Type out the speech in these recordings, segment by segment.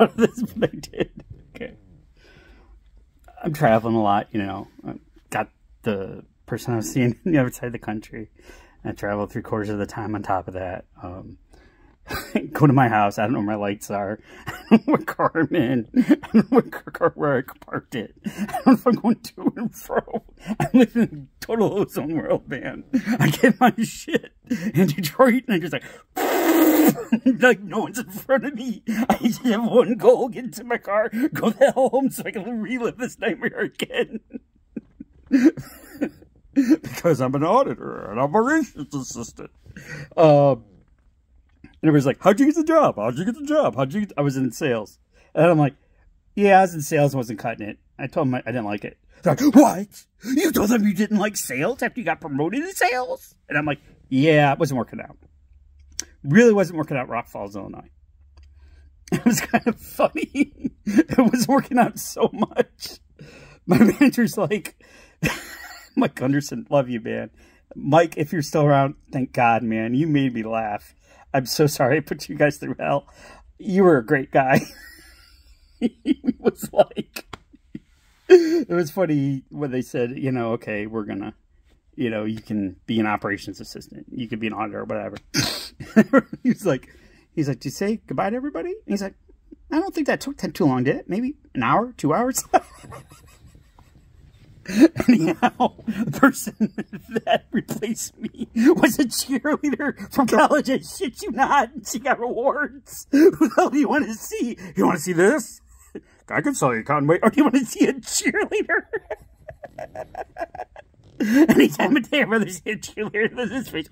out of this, but I did. Okay. I'm traveling a lot, you know. I got the person I was seeing on the other side of the country. I travel 3/4 of the time on top of that. Go to my house. I don't know where my lights are. I don't know what car I'm in. I don't know where I parked it. I don't know if I'm going to and fro. I live in total ozone world, man. I get my shit in Detroit and I just like no one's in front of me. I just have one goal: get into my car, go the hell home so I can relive this nightmare again. Because I'm an auditor and I'm a operations assistant. And everybody's like, how'd you get the job? How'd you get the job? I was in sales. And I'm like, yeah, I was in sales and wasn't cutting it. I told them I didn't like it. They're like, what? You told them you didn't like sales after you got promoted to sales? And I'm like, yeah, it wasn't working out. Really wasn't working out Rock Falls, Illinois. It was kind of funny. It was working out so much. My manager's like, Mike Gunderson, love you, man. Mike, if you're still around, thank God, man. You made me laugh. I'm so sorry I put you guys through hell. You were a great guy. He was like, it was funny when they said, you know, okay, we're gonna, you know, you can be an operations assistant. You could be an auditor or whatever. He's like, did you say goodbye to everybody? And he's like, I don't think that took too long, did it? Maybe an hour, 2 hours? Anyhow, the person that replaced me was a cheerleader from college. I shit you not. She got rewards. Who the hell do you want to see? You want to see this? I can sell you cotton weight. Or do you want to see a cheerleader? Anytime a day, I'd rather see a cheerleader than his face.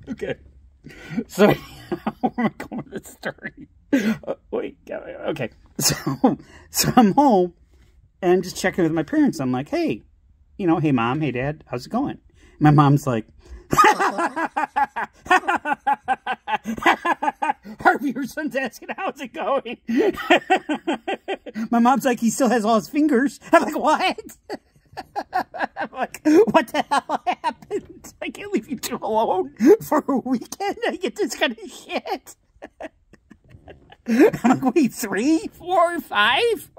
Okay. So, where am I going with this story? Wait, okay. So I'm home. And I'm just checking with my parents. I'm like, hey, you know, hey, Mom, hey, Dad, how's it going? My mom's like, Harv, your son's asking, how's it going? My mom's like, he still has all his fingers. I'm like, what? I'm like, what the hell happened? I can't leave you two alone for a weekend. I get this kind of shit. I'm like, wait, 3, 4, 5?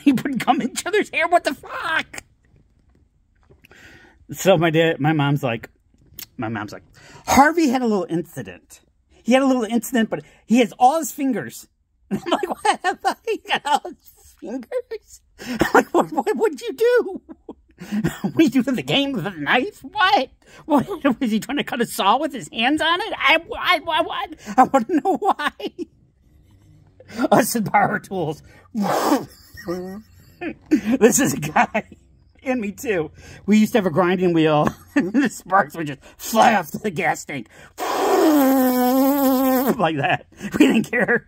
You put gum in each other's hair? What the fuck? So my mom's like, Harvey had a little incident. He had a little incident, but he has all his fingers. And I'm like, what? He got all his fingers? I'm like, what'd you do? What did you do to the game with a knife? What? Was he trying to cut a saw with his hands on it? What? I want to know why. Us and power tools. This is a guy, and me too. We used to have a grinding wheel, and the sparks would just fly off to the gas tank. Like that. We didn't care.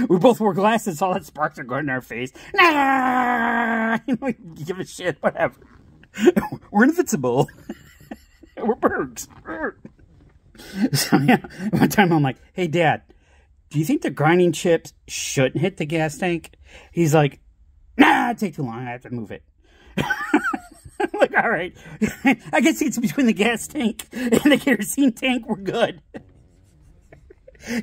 We both wore glasses, so all that sparks are going in our face. We give a shit, whatever. We're invincible. We're Bergs. So yeah, one time I'm like, hey, Dad, do you think the grinding chips shouldn't hit the gas tank? He's like, nah, it'd take too long. I have to move it. I'm like, all right. I guess it's between the gas tank and the kerosene tank. We're good.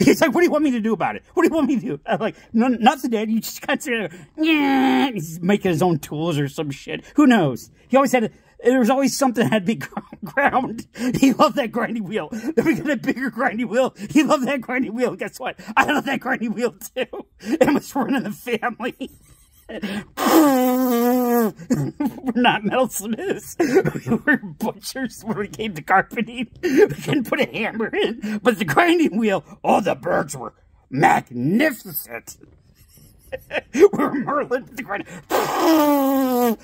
He's like, what do you want me to do about it? What do you want me to do? I'm like, nothing, Dad. You just consider, yeah. He's making his own tools or some shit. Who knows? He always had there was always something that had to be ground. He loved that grinding wheel. Then we got a bigger grinding wheel. He loved that grinding wheel. Guess what? I love that grinding wheel too. It was running the family. We're not metalsmiths. We were butchers when we came to carpeting. We couldn't put a hammer in. But the grinding wheel, oh, the Bergs were magnificent. We were Merlin with the grinding.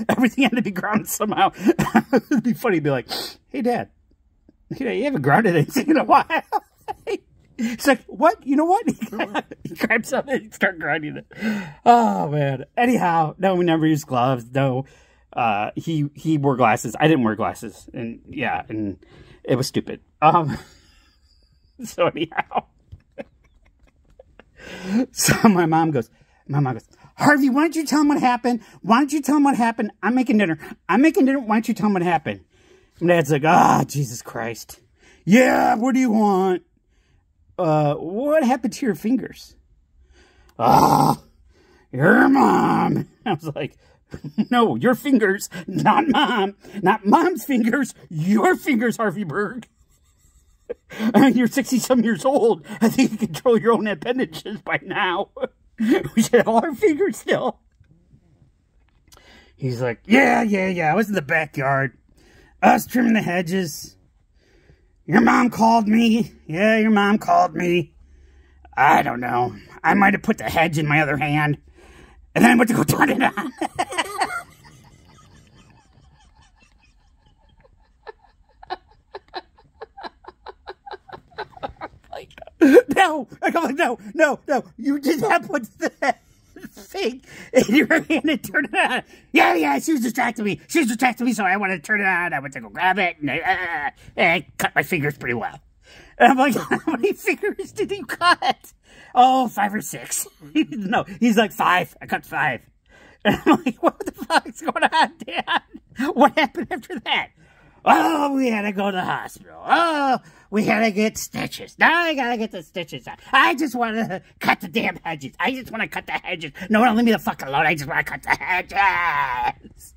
Everything had to be ground somehow. It'd be funny to be like, hey, Dad, you haven't grounded anything in a while. It's like, what? You know what? He grabs something and starts grinding it. Oh, man. Anyhow, no, we never used gloves. No, he wore glasses. I didn't wear glasses. And, yeah, and it was stupid. So, anyhow. So, my mom goes, Harvey, why don't you tell him what happened? Why don't you tell him what happened? I'm making dinner. Why don't you tell him what happened? And Dad's like, Jesus Christ. Yeah, what do you want? What happened to your fingers? Oh, your mom. I was like, no, your fingers, not mom. Not mom's fingers, your fingers, Harvey Berg. I mean, you're 60-some years old. I think you control your own appendages by now. We should have all our fingers still. He's like, yeah. I was in the backyard. I was trimming the hedges. Your mom called me. Yeah, your mom called me. I don't know. I might have put the hedge in my other hand. And then I went to go turn it on. No. I go like, no. You did not put the thing in your hand and turn it on. Yeah. She was distracting me. So I wanted to turn it on. I went to go grab it. And I cut my fingers pretty well. And I'm like, how many fingers did you cut? Oh, 5 or 6. No, he's like 5. I cut 5. And I'm like, what the fuck's going on, Dad? What happened after that? Oh, we had to go to the hospital. Oh, we had to get stitches. Now I gotta get the stitches out. I just want to cut the damn hedges. I just want to cut the hedges. No, leave me the fuck alone. I just want to cut the hedges.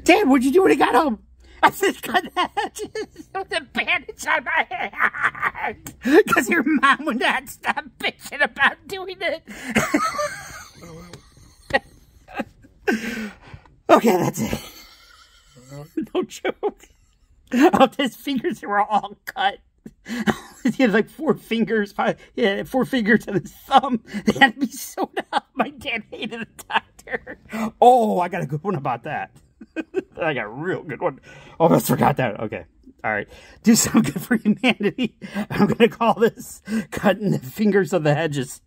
Dad, what'd you do when he got home? I just cut the hedges with a bandage on my hand. Because your mom would not stop bitching about doing it. Okay, that's it. No joke. Oh, his fingers were all cut. He had like 4 fingers. 4 fingers and his thumb. They had to be sewn up. My dad hated the doctor. Oh, I got a good one about that. I got a real good one. Oh, I forgot that. Okay. All right. Do something good for humanity. I'm going to call this Cutting the Fingers of the Hedges.